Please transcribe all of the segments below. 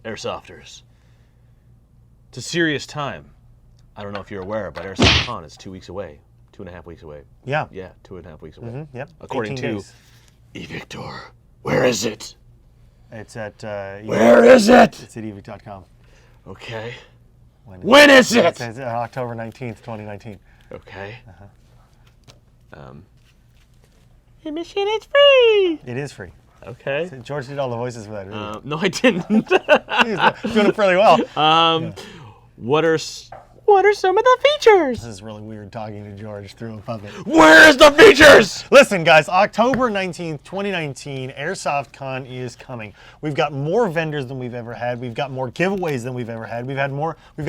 Airsofters. It's a serious time. I don't know if you're aware, but AirsoftCON is 2 weeks away. 2.5 weeks away. Yeah. Yeah, 2.5 weeks away. Yep. According to days. Evike.com. Where is it? It's at... Where is it? It's at Evike.com. Okay. When is it? It's October 19th, 2019. Okay. Admission is free. It is free. Okay. George did all the voices for that. Really. No, I didn't. He's doing it fairly well. What are some of the features? This is really weird talking to George through a puppet. Where's the features? Listen, guys, October 19th, 2019, AirsoftCON is coming. We've got more vendors than we've ever had. We've got more giveaways than we've ever had. We've got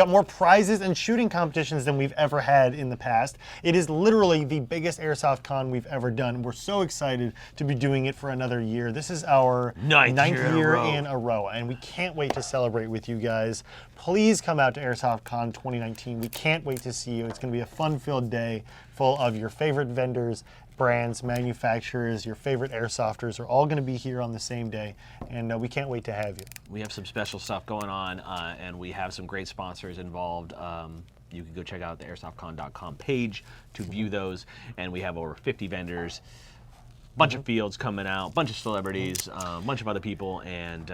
more prizes and shooting competitions than we've ever had in the past. It is literally the biggest AirsoftCON we've ever done. We're so excited to be doing it for another year. This is our ninth year in a row, and we can't wait to celebrate with you guys. Please come out to AirsoftCON 2019. We can't wait to see you. It's going to be a fun-filled day full of your favorite vendors, brands, manufacturers, your favorite airsofters are all going to be here on the same day, and we can't wait to have you. We have some special stuff going on, and we have some great sponsors involved. You can go check out the AirsoftCON.com page to view those, and we have over 50 vendors. Bunch of fields coming out, bunch of celebrities, bunch of other people, and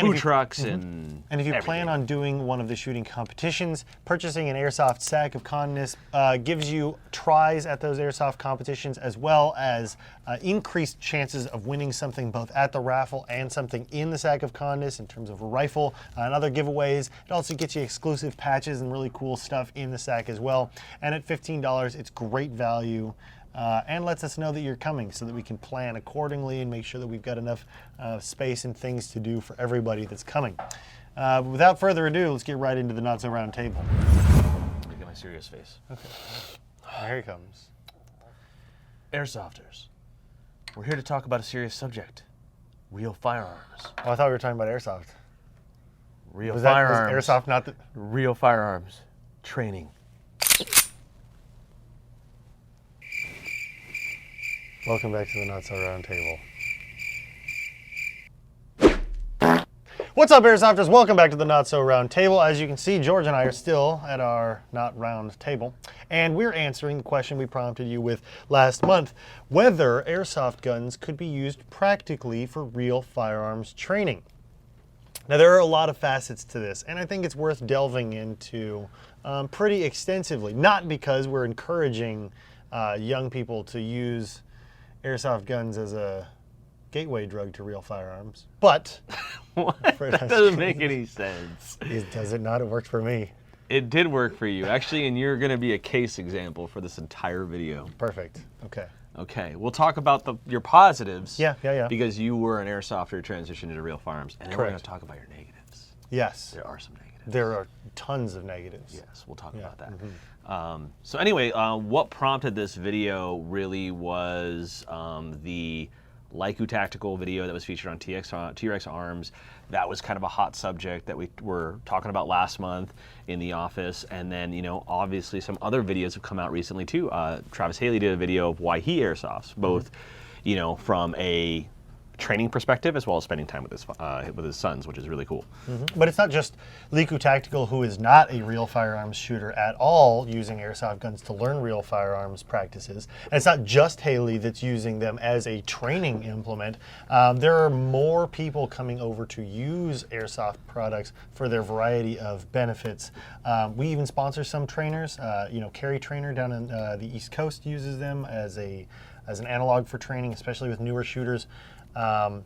food trucks and if you everything. plan on doing one of the shooting competitions, purchasing an airsoft sack of Conness gives you tries at those airsoft competitions, as well as increased chances of winning something both at the raffle and something in the sack of Conness in terms of a rifle and other giveaways. It also gets you exclusive patches and really cool stuff in the sack as well. And at $15, it's great value. And lets us know that you're coming so that we can plan accordingly and make sure that we've got enough space and things to do for everybody that's coming. Without further ado, let's get right into the Not So Round Table. Let me get my serious face. Okay. Here he comes. Airsofters. We're here to talk about a serious subject. Real firearms. Oh, I thought we were talking about airsoft. Real Was firearms. airsoft not the... Real firearms. Training. Welcome back to the Not So Round Table. What's up, Airsofters? Welcome back to the Not So Round Table. As you can see, George and I are still at our not round table, and we're answering the question we prompted you with last month, whether airsoft guns could be used practically for real firearms training. Now, there are a lot of facets to this, and I think it's worth delving into pretty extensively, not because we're encouraging young people to use airsoft guns as a gateway drug to real firearms, but What? That doesn't make any sense. Does it not? It worked for me. It did work for you, actually, and you're going to be a case example for this entire video. Perfect. Okay. Okay, we'll talk about your positives. Yeah. Because you were an airsofter transitioned into real firearms, and then we're going Correct. to talk about your negatives. Yes. There are some negatives. There are tons of negatives. Yes, we'll talk about that. So anyway, what prompted this video really was the Leicu Tactical video that was featured on T-Rex Arms. That was kind of a hot subject that we were talking about last month in the office. And then, you know, obviously some other videos have come out recently too. Travis Haley did a video of why he airsofts, both, you know, from a training perspective as well as spending time with his sons, which is really cool. But it's not just Leicu Tactical, who is not a real firearms shooter at all, using airsoft guns to learn real firearms practices. And it's not just Haley that's using them as a training implement. There are more people coming over to use airsoft products for their variety of benefits. We even sponsor some trainers. You know, Carry Trainer down in the East Coast uses them as an analog for training, especially with newer shooters. And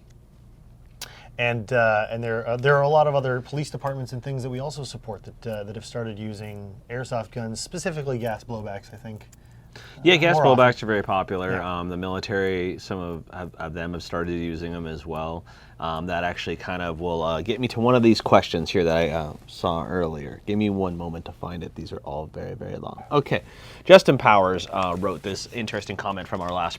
there are a lot of other police departments and things that we also support that have started using airsoft guns, specifically gas blowbacks, I think. Yeah, gas more blowbacks often. are very popular. Yeah. The military, some of them have started using them as well. That actually kind of will get me to one of these questions here that I saw earlier. Give me one moment to find it. These are all very, very long. Okay, Justin Powers wrote this interesting comment from our last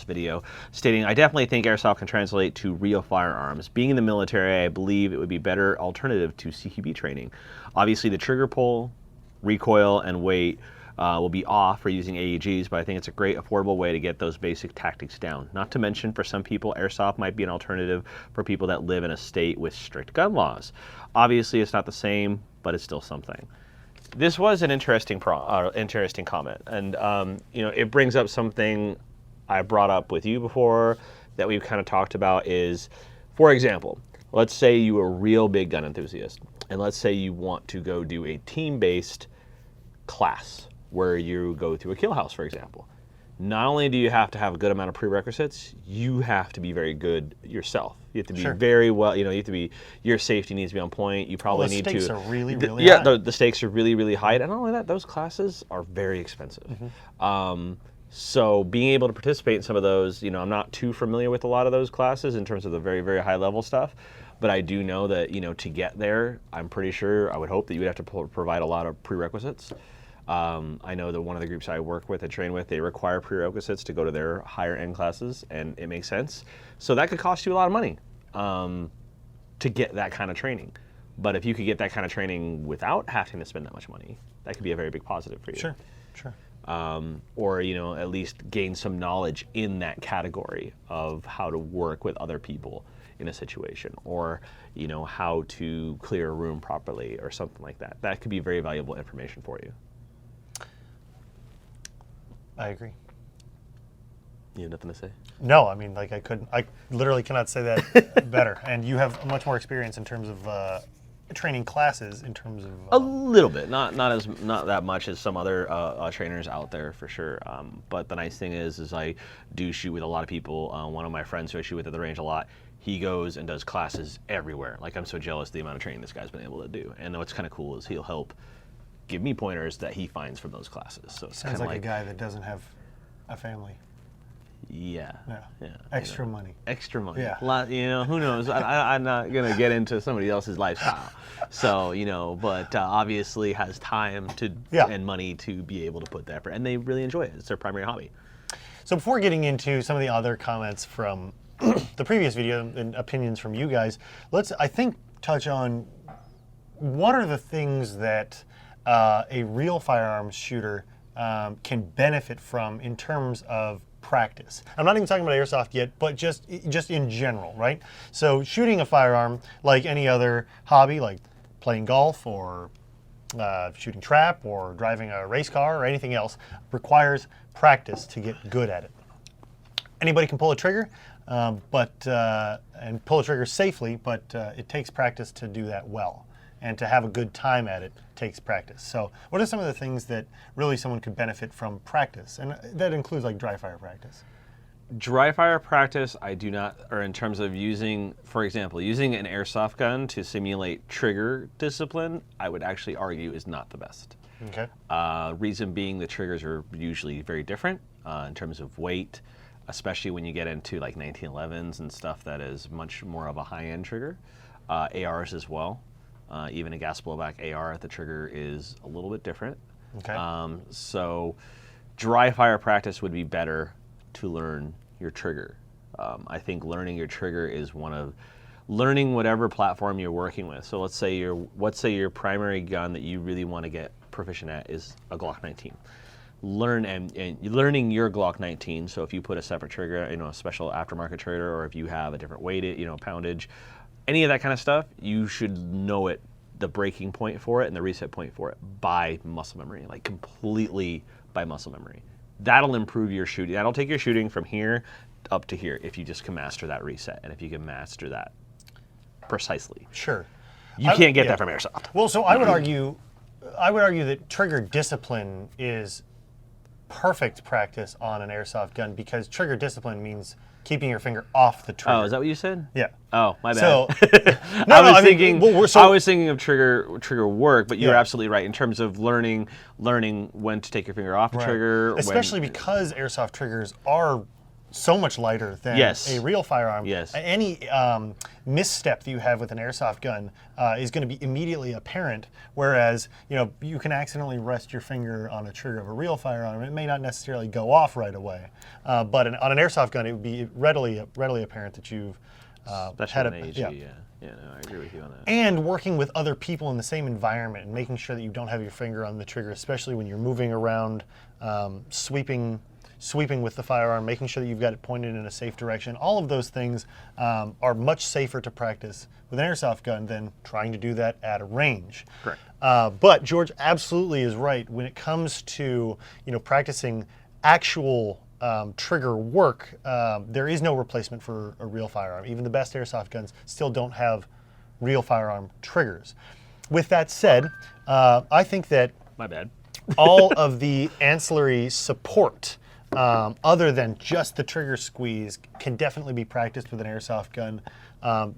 video, stating, "I definitely think airsoft can translate to real firearms. Being in the military, I believe it would be a better alternative to CQB training. Obviously, the trigger pull, recoil, and weight will be off for using AEGs, but I think it's a great affordable way to get those basic tactics down. Not to mention, for some people, airsoft might be an alternative for people that live in a state with strict gun laws. Obviously, it's not the same, but it's still something. This was an interesting comment, and it brings up something I brought up with you before that we've kind of talked about is, for example, let's say you're a real big gun enthusiast, and let's say you want to go do a team-based class where you go through a kill house, for example. Not only do you have to have a good amount of prerequisites, you have to be very good yourself. You have to be very well, you have to be, your safety needs to be on point. You probably need to. The stakes are really, really high. high. The stakes are really, really high. And not only that, those classes are very expensive. So being able to participate in some of those, I'm not too familiar with a lot of those classes in terms of the very, very high level stuff. But I do know that, to get there, I'm pretty sure, I would hope that you would have to provide a lot of prerequisites. I know that one of the groups I work with and train with, they require prerequisites to go to their higher end classes, and it makes sense. So that could cost you a lot of money to get that kind of training. But if you could get that kind of training without having to spend that much money, that could be a very big positive for you. Sure. Or at least gain some knowledge in that category of how to work with other people in a situation, or how to clear a room properly or something like that. That could be very valuable information for you. I agree. You have nothing to say? No, I mean, I literally cannot say that better. And you have much more experience in terms of training classes, in terms of a little bit, not that much as some other trainers out there for sure. But the nice thing is I do shoot with a lot of people. One of my friends who I shoot with at the range a lot, he goes and does classes everywhere. Like, I'm so jealous of the amount of training this guy's been able to do. And what's kind of cool is he'll help give me pointers that he finds from those classes. So it's sounds like a guy that doesn't have a family. Yeah. Extra money. Extra money. Yeah. Who knows? I'm not gonna get into somebody else's lifestyle. So but obviously has time to and money to be able to put that effort, and they really enjoy it. It's their primary hobby. So before getting into some of the other comments from the previous video and opinions from you guys, let's touch on what are the things that a real firearms shooter can benefit from in terms of practice. I'm not even talking about airsoft yet, but just in general, right? So shooting a firearm, like any other hobby, like playing golf or shooting trap or driving a race car or anything else, requires practice to get good at it. Anybody can pull a trigger, and pull a trigger safely, but it takes practice to do that well. And to have a good time at it takes practice. So what are some of the things that really someone could benefit from practice? And that includes like dry fire practice. Dry fire practice, I do not, or in terms of using, for example, using an airsoft gun to simulate trigger discipline, I would actually argue is not the best. Okay. Reason being, the triggers are usually very different in terms of weight, especially when you get into like 1911s and stuff that is much more of a high-end trigger. ARs as well. Even a gas blowback AR, the trigger is a little bit different. Okay. So dry fire practice would be better to learn your trigger. I think learning your trigger is one of learning whatever platform you're working with. So let's say your primary gun that you really want to get proficient at is a Glock 19. Learning your Glock 19. So if you put a separate trigger, a special aftermarket trigger, or if you have a different weight, poundage, any of that kind of stuff, you should know it, the breaking point for it and the reset point for it by muscle memory, like completely by muscle memory. That'll improve your shooting. That'll take your shooting from here up to here if you just can master that reset and if you can master that precisely. Sure. You can't get that from airsoft. Well, so I would argue that trigger discipline is perfect practice on an airsoft gun, because trigger discipline means keeping your finger off the trigger. Oh, is that what you said? Yeah. Oh, my bad. So, I was thinking of trigger work, but you're absolutely right in terms of learning when to take your finger off the trigger. Especially because airsoft triggers are so much lighter than a real firearm. Yes. Any misstep that you have with an airsoft gun is going to be immediately apparent, whereas you can accidentally rest your finger on a trigger of a real firearm. It may not necessarily go off right away, but on an airsoft gun, it would be readily apparent that you've had an AEG, Yeah, no, I agree with you on that. And working with other people in the same environment and making sure that you don't have your finger on the trigger, especially when you're moving around, sweeping with the firearm, making sure that you've got it pointed in a safe direction. All of those things are much safer to practice with an airsoft gun than trying to do that at a range. Correct. But George absolutely is right when it comes to practicing actual trigger work. There is no replacement for a real firearm. Even the best airsoft guns still don't have real firearm triggers. With that said, I think that My bad. all of the ancillary support, other than just the trigger squeeze, can definitely be practiced with an airsoft gun.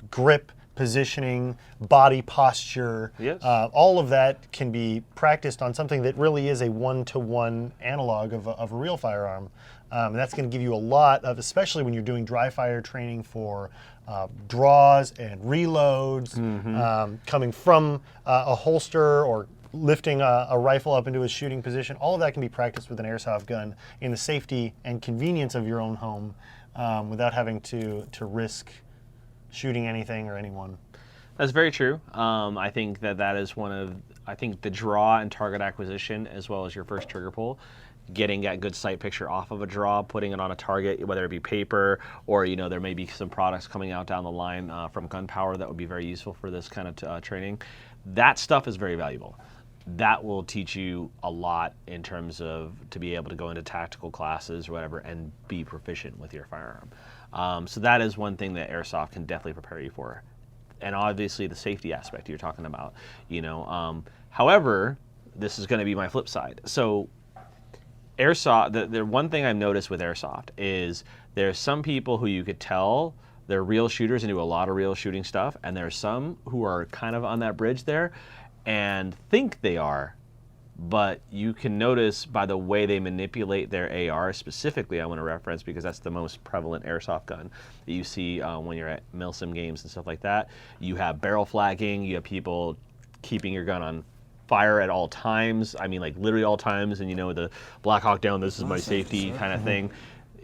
Grip, positioning, body posture, Yes. all of that can be practiced on something that really is a one-to-one analog of a real firearm. And that's going to give you a lot of, especially when you're doing dry fire training for draws and reloads, coming from a holster or lifting a rifle up into a shooting position. All of that can be practiced with an airsoft gun in the safety and convenience of your own home without having to risk shooting anything or anyone. That's very true. I think that is I think the draw and target acquisition, as well as your first trigger pull, getting that good sight picture off of a draw, putting it on a target, whether it be paper or there may be some products coming out down the line from Gunpower that would be very useful for this kind of training. That stuff is very valuable. That will teach you a lot in terms of to be able to go into tactical classes or whatever and be proficient with your firearm. So that is one thing that Airsoft can definitely prepare you for. And obviously the safety aspect you're talking about. However, this is going to be my flip side. So Airsoft, the one thing I've noticed with Airsoft is there's some people who you could tell they're real shooters and do a lot of real shooting stuff, and there's some who are kind of on that bridge there and think they are, but you can notice by the way they manipulate their AR, specifically I want to reference because that's the most prevalent airsoft gun that you see when you're at milsim games and stuff like that. You have barrel flagging, you have people keeping your gun on fire at all times. I mean, like literally all times, and the Black Hawk Down, this is my safety kind of thing.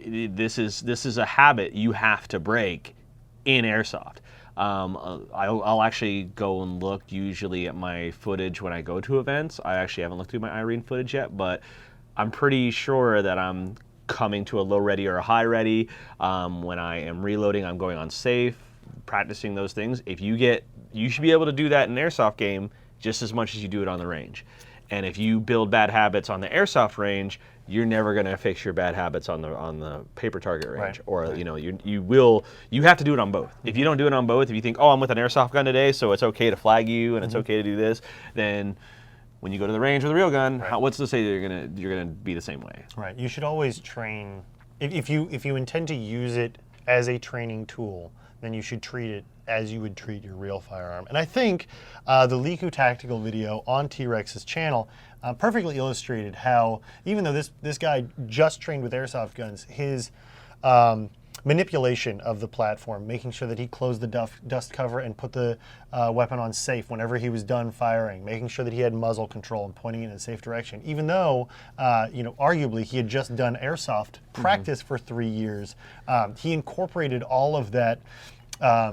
This is a habit you have to break in airsoft. I'll actually go and look usually at my footage when I go to events. I actually haven't looked through my Irene footage yet, but I'm pretty sure that I'm coming to a low ready or a high ready. When I am reloading, I'm going on safe, practicing those things. You should be able to do that in an airsoft game just as much as you do it on the range. And if you build bad habits on the airsoft range, you're never going to fix your bad habits on the paper target range. Right. Or you have to do it on both. If you don't do it on both, if you think, oh, I'm with an airsoft gun today, so it's okay to flag you and it's okay to do this, then when you go to the range with a real gun, what's to say that you're gonna be the same way? Right. You should always train. If you intend to use it as a training tool, then you should treat it as you would treat your real firearm. And I think the Liku Tactical video on T-Rex's channel perfectly illustrated how, even though this guy just trained with airsoft guns, his manipulation of the platform, making sure that he closed the dust cover and put the weapon on safe whenever he was done firing, making sure that he had muzzle control and pointing it in a safe direction. Even though, arguably he had just done airsoft practice for 3 years, he incorporated all of that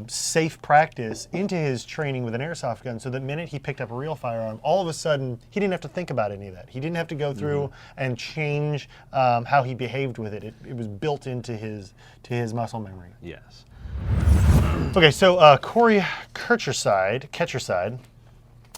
safe practice into his training with an airsoft gun, so the minute he picked up a real firearm, all of a sudden he didn't have to think about any of that. He didn't have to go through and change how he behaved with it. It was built into his muscle memory. Yes. Okay, so Corey Ketcherside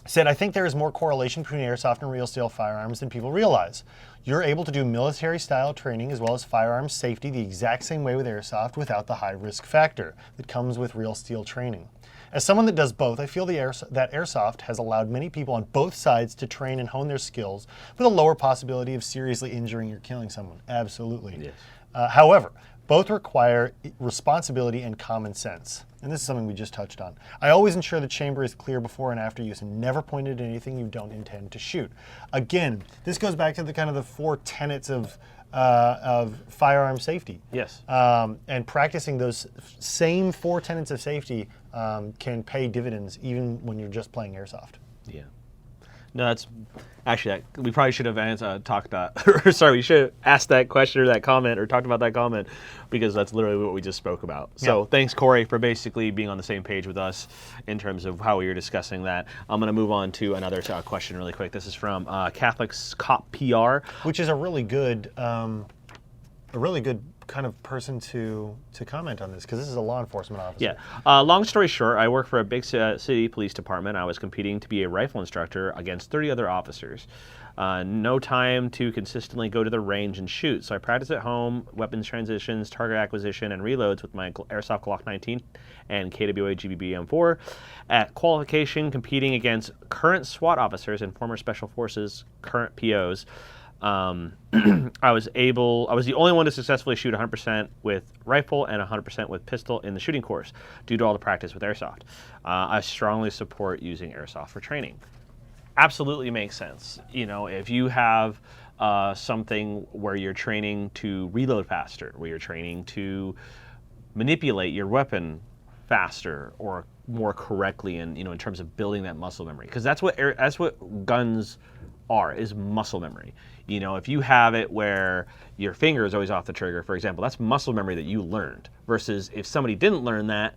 said, I think there is more correlation between airsoft and real steel firearms than people realize. You're able to do military-style training as well as firearms safety the exact same way with airsoft without the high-risk factor that comes with real steel training. As someone that does both, I feel that airsoft has allowed many people on both sides to train and hone their skills with a lower possibility of seriously injuring or killing someone. Absolutely. Yes. However, both require responsibility and common sense. And this is something we just touched on. I always ensure the chamber is clear before and after use and never point it at anything you don't intend to shoot. Again, this goes back to the 4 tenets of firearm safety. Yes. And practicing those same 4 tenets of safety can pay dividends even when you're just playing airsoft. Yeah. No, that's actually we probably should have talked about. Sorry, we should have asked that question or that comment or talked about that comment because that's literally what we just spoke about. So thanks, Corey, for basically being on the same page with us in terms of how we were discussing that. I'm going to move on to another question really quick. This is from Catholic's Cop PR, which is a really good kind of person to comment on this, because this is a law enforcement officer. Yeah. Long story short, I work for a big city police department. I was competing to be a rifle instructor against 30 other officers. No time to consistently go to the range and shoot, so I practice at home, weapons transitions, target acquisition, and reloads with my Airsoft Glock 19 and KWA GBB M4. At qualification, competing against current SWAT officers and former Special Forces current POs. I was the only one to successfully shoot 100% with rifle and 100% with pistol in the shooting course due to all the practice with Airsoft. I strongly support using Airsoft for training. Absolutely makes sense. You know, if you have something where you're training to reload faster, where you're training to manipulate your weapon faster or more correctly, and in terms of building that muscle memory, because that's what guns are, is muscle memory. If you have it where your finger is always off the trigger, for example, that's muscle memory that you learned, versus if somebody didn't learn that,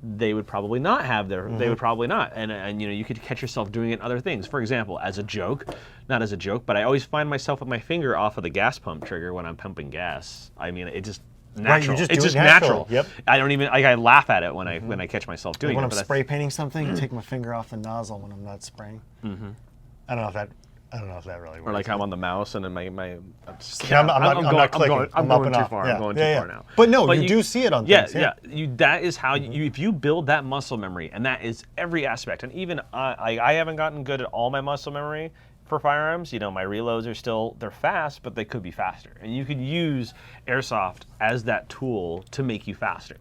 they would probably not have they would probably not. And you could catch yourself doing it in other things. For example, as a joke, not as a joke, but I always find myself with my finger off of the gas pump trigger when I'm pumping gas. I mean, it just natural. Right, it's just natural. Yep. I don't even I laugh at it when I catch myself doing when it. I'm spray painting something, take my finger off the nozzle when I'm not spraying. I don't know if that really works. Or like I'm on the mouse and then I'm not clicking. I'm going too far. I'm going too far now. But no, you do see it on things. Yeah. That is how if you build that muscle memory, and that is every aspect. And even I haven't gotten good at all my muscle memory for firearms. My reloads are they're fast, but they could be faster. And you could use Airsoft as that tool to make you faster.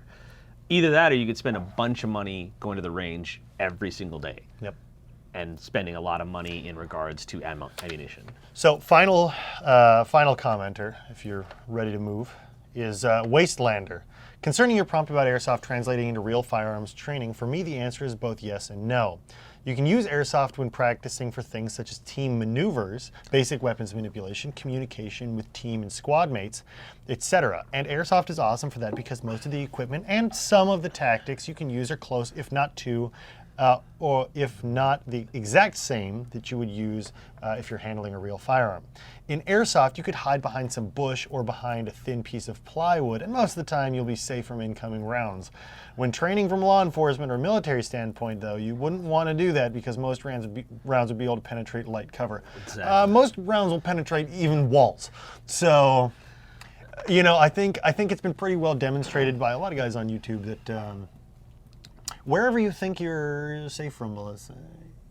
Either that, or you could spend a bunch of money going to the range every single day. Yep. And spending a lot of money in regards to ammunition. So final commenter, if you're ready to move, is Wastelander. Concerning your prompt about Airsoft translating into real firearms training, for me the answer is both yes and no. You can use Airsoft when practicing for things such as team maneuvers, basic weapons manipulation, communication with team and squad mates, etc. And Airsoft is awesome for that because most of the equipment and some of the tactics you can use are close, if not to, or if not the exact same that you would use if you're handling a real firearm. In Airsoft, you could hide behind some bush or behind a thin piece of plywood, and most of the time you'll be safe from incoming rounds. When training from law enforcement or military standpoint, though, you wouldn't want to do that because most rounds would be able to penetrate light cover. Exactly. Most rounds will penetrate even walls. So, I think it's been pretty well demonstrated by a lot of guys on YouTube that wherever you think you're safe from bullets,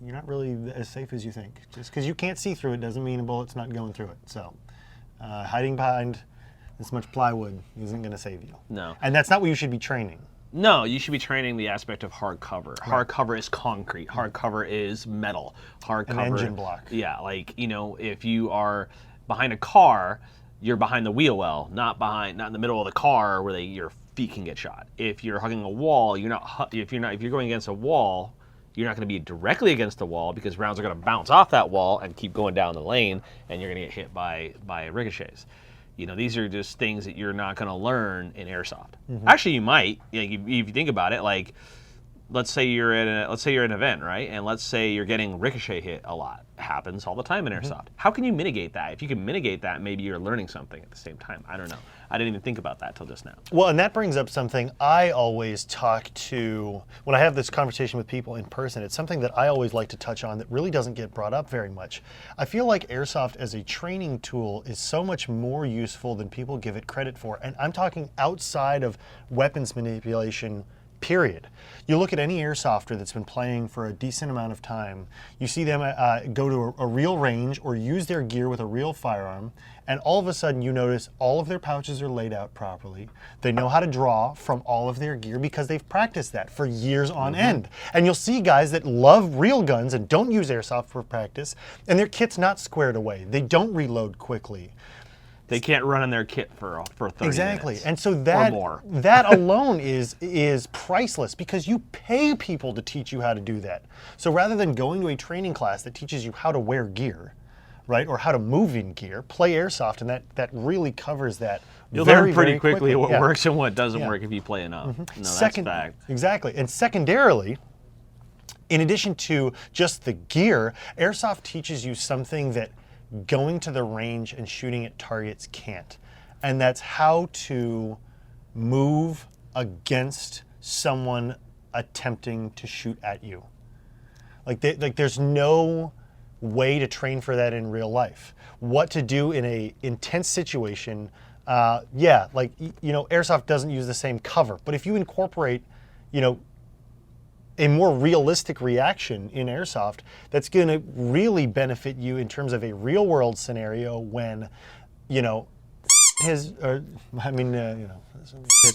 you're not really as safe as you think. Just because you can't see through it doesn't mean a bullet's not going through it. So hiding behind this much plywood isn't going to save you. No. And that's not what you should be training. No, you should be training the aspect of hard cover. Right. Hard cover is concrete. Hard cover is metal. Hard cover. An engine block. Yeah, if you are behind a car, you're behind the wheel well, not in the middle of the car where your feet can get shot. If you're hugging a wall, if you're going against a wall, you're not going to be directly against the wall because rounds are going to bounce off that wall and keep going down the lane, and you're going to get hit by ricochets. These are just things that you're not going to learn in Airsoft. Actually, you might. If you think about it, like let's say you're at an event, right? And let's say you're getting ricochet hit a lot. It happens all the time in Airsoft. How can you mitigate that? If you can mitigate that, maybe you're learning something at the same time. I don't know. I didn't even think about that till just now. Well, and that brings up something I always talk to when I have this conversation with people in person. It's something that I always like to touch on that really doesn't get brought up very much. I feel like Airsoft as a training tool is so much more useful than people give it credit for. And I'm talking outside of weapons manipulation, period. You look at any airsofter that's been playing for a decent amount of time, you see them go to a real range or use their gear with a real firearm, and all of a sudden you notice all of their pouches are laid out properly. They know how to draw from all of their gear because they've practiced that for years on end. And you'll see guys that love real guns and don't use Airsoft for practice, and their kit's not squared away. They don't reload quickly. They can't run in their kit for 30 Exactly. minutes. And so or more. that alone is priceless, because you pay people to teach you how to do that. So rather than going to a training class that teaches you how to wear gear, right, or how to move in gear, play Airsoft, and that really covers that. You'll very, learn pretty very quickly what Yeah. works and what doesn't Yeah. work if you play enough. No, that's fact. Exactly. And secondarily, in addition to just the gear, Airsoft teaches you something that going to the range and shooting at targets can't. And that's how to move against someone attempting to shoot at you. Like there's no way to train for that in real life. What to do in a intense situation, Airsoft doesn't use the same cover, but if you incorporate, a more realistic reaction in Airsoft, that's going to really benefit you in terms of a real world scenario when, Hits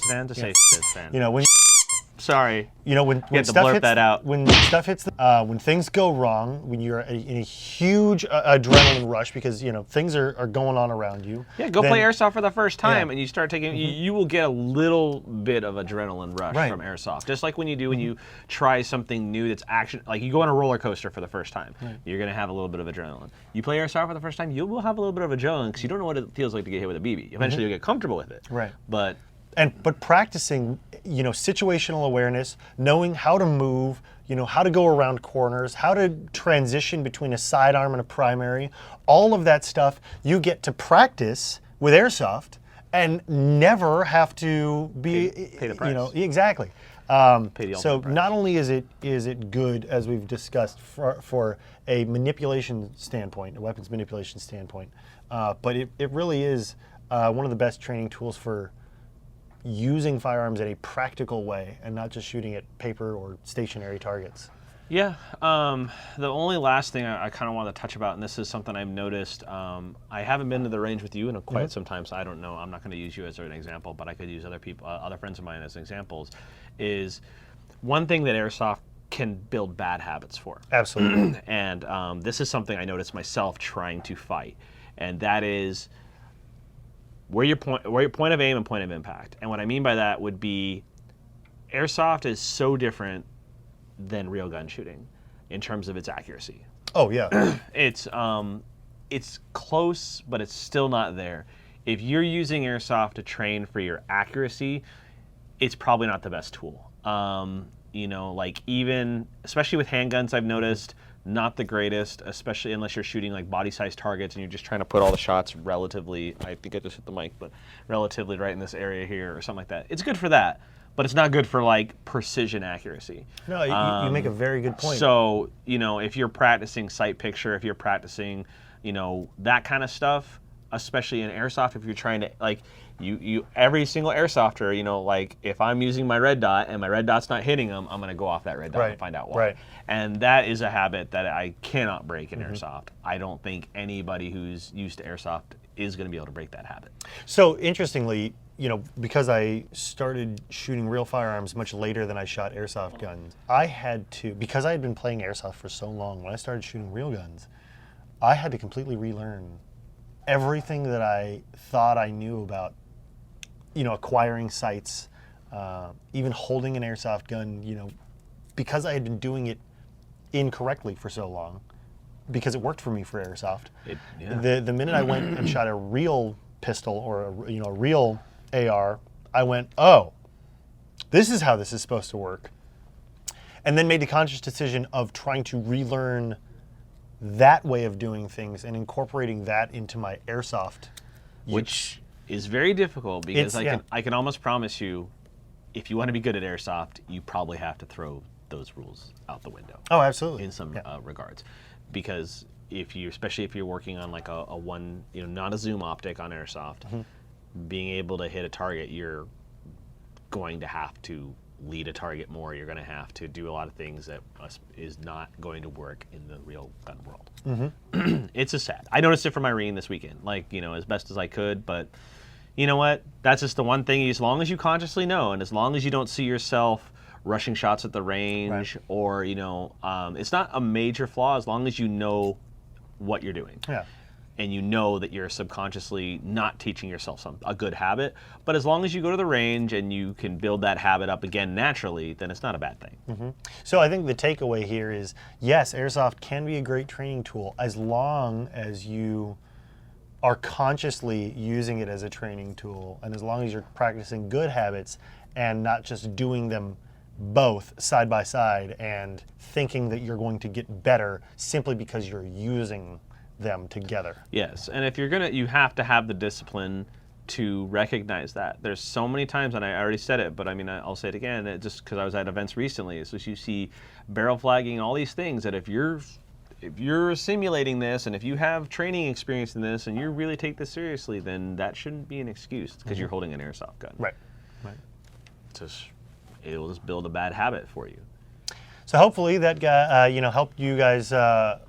fan to say hits fan. When Sorry. when You have to stuff blurt hits, that out. when stuff hits, when things go wrong, when you're in a huge adrenaline rush because things are going on around you. Yeah, go play Airsoft for the first time, Yeah. and you start taking. You will get a little bit of adrenaline rush Right. from Airsoft, just like when you do when you try something new that's action. Like you go on a roller coaster for the first time, you're gonna have a little bit of adrenaline. You play Airsoft for the first time, you will have a little bit of adrenaline because you don't know what it feels like to get hit with a BB. Eventually, you'll get comfortable with it. Right. But But practicing, situational awareness, knowing how to move, how to go around corners, how to transition between a sidearm and a primary, all of that stuff you get to practice with Airsoft and never have to be, Pay the price. Exactly. Pay the So ultimate price. not only is it good, as we've discussed, for a manipulation standpoint, a weapons manipulation standpoint, but it really is one of the best training tools for using firearms in a practical way and not just shooting at paper or stationary targets. yeah, the only last thing I kind of want to touch about, and this is something I've noticed. I haven't been to the range with you in quite some time, so I don't know. I'm not going to use you as an example, but I could use other people, other friends of mine as examples. Is one thing that Airsoft can build bad habits for. Absolutely. And this is something I noticed myself trying to fight, and that is where your point of aim and point of impact. And what I mean by that would be Airsoft is so different than real gun shooting in terms of its accuracy. Oh yeah. It's close, but it's still not there. If you're using Airsoft to train for your accuracy, it's probably not the best tool. Even especially with handguns, I've noticed not the greatest, especially unless you're shooting like body-sized targets and you're just trying to put all the shots relatively. I think I just hit the mic, but relatively right in this area here or something like that. It's good for that, but it's not good for like precision accuracy. No, you make a very good point. So, if you're practicing sight picture, if you're practicing, that kind of stuff, especially in Airsoft, if you're trying to, like, you every single Airsofter, if I'm using my red dot and my red dot's not hitting them, I'm going to go off that red dot and find out why. Right. And that is a habit that I cannot break in Airsoft. I don't think anybody who's used to Airsoft is going to be able to break that habit. So interestingly, because I started shooting real firearms much later than I shot Airsoft guns, I had to, because I had been playing Airsoft for so long, when I started shooting real guns, I had to completely relearn everything that I thought I knew about, acquiring sights, even holding an Airsoft gun, because I had been doing it incorrectly for so long, because it worked for me for Airsoft. The minute I went and shot a real pistol or a real AR, I went, oh, this is how this is supposed to work. And then made the conscious decision of trying to relearn that way of doing things and incorporating that into my Airsoft use. Which is very difficult because I can almost promise you, if you want to be good at Airsoft, you probably have to those rules out the window. Oh, absolutely. In some regards, because especially if you're working on like a one, not a zoom optic on Airsoft, being able to hit a target, you're going to have to lead a target more. You're going to have to do a lot of things that is not going to work in the real gun world. It's a sad. I noticed it for my Marine this weekend, as best as I could, but you know what? That's just the one thing. As long as you consciously know, and as long as you don't see yourself rushing shots at the range, or it's not a major flaw as long as you know what you're doing. Yeah. and you know that you're subconsciously not teaching yourself a good habit. But as long as you go to the range and you can build that habit up again naturally, then it's not a bad thing. So I think the takeaway here is, yes, Airsoft can be a great training tool as long as you are consciously using it as a training tool, and as long as you're practicing good habits and not just doing them both side by side and thinking that you're going to get better simply because you're using them together. Yes, and if you're gonna, you have to have the discipline to recognize that. There's so many times, and I already said it, but I mean, I'll say it again, just because I was at events recently, so you see barrel flagging, all these things that if you're simulating this and if you have training experience in this and you really take this seriously, then that shouldn't be an excuse because you're holding an airsoft gun. Right. It'll just build a bad habit for you. So hopefully that helped you guys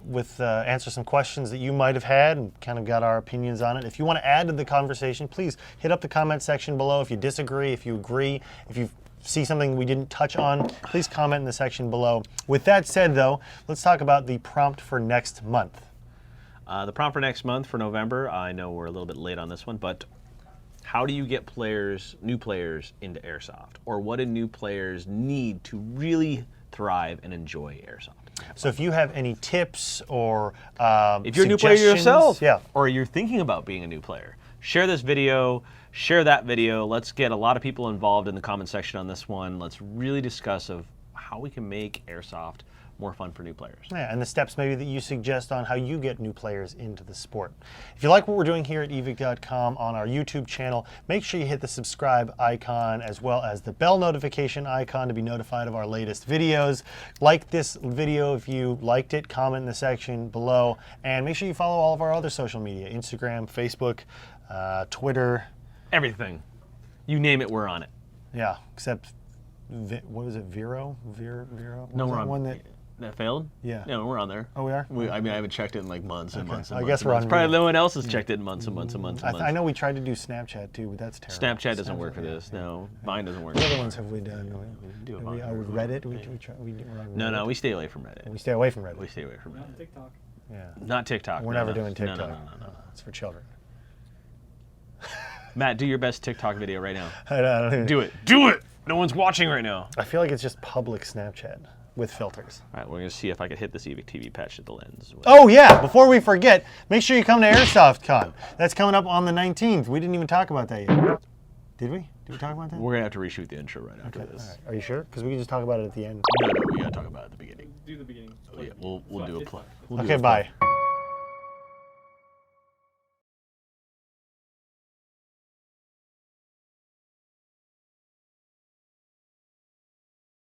with answer some questions that you might have had and kind of got our opinions on it. If you want to add to the conversation, please hit up the comment section below. If you disagree, if you agree, if you see something we didn't touch on, please comment in the section below. With that said, though, let's talk about the prompt for next month. The prompt for next month, for November, I know we're a little bit late on this one, but how do you get new players into Airsoft? Or what do new players need to really thrive and enjoy Airsoft? So if you have any tips or if you're a new player yourself, yeah, or you're thinking about being a new player, share this video, share that video. Let's get a lot of people involved in the comment section on this one. Let's really discuss of how we can make Airsoft more fun for new players. Yeah, and the steps maybe that you suggest on how you get new players into the sport. If you like what we're doing here at Evike.com on our YouTube channel, make sure you hit the subscribe icon as well as the bell notification icon to be notified of our latest videos. Like this video if you liked it, comment in the section below, and make sure you follow all of our other social media, Instagram, Facebook, Twitter. Everything. You name it, we're on it. Yeah, except, what was it, Vero? Vero? No, we're on one that... That failed? Yeah. No, we're on there. Oh, we are? I mean, I haven't checked it in like months and months and months. I guess we're on. Probably no one else has checked it in months and months and months and months. I know we tried to do Snapchat too, but that's terrible. Snapchat doesn't work for this. No, mine doesn't work. What other ones have we done? Do it Are we Reddit? We're on Reddit. No, we stay away from Reddit. We stay away from Reddit. We stay away from Reddit. Not TikTok. Yeah. Not TikTok. We're never doing TikTok. No. It's for children. Matt, do your best TikTok video right now. I don't even... Do it. Do it! No one's watching right now. I feel like it's just public Snapchat with filters. All right, we're going to see if I can hit this Evike TV patch at the lens. Oh, yeah. Before we forget, make sure you come to AirsoftCON. That's coming up on the 19th. We didn't even talk about that yet. Did we? Did we talk about that? We're going to have to reshoot the intro right after this. All right. Are you sure? Because we can just talk about it at the end. No, we got to talk about it at the beginning. Do the beginning. Oh, yeah, we'll do a plug. Okay, bye.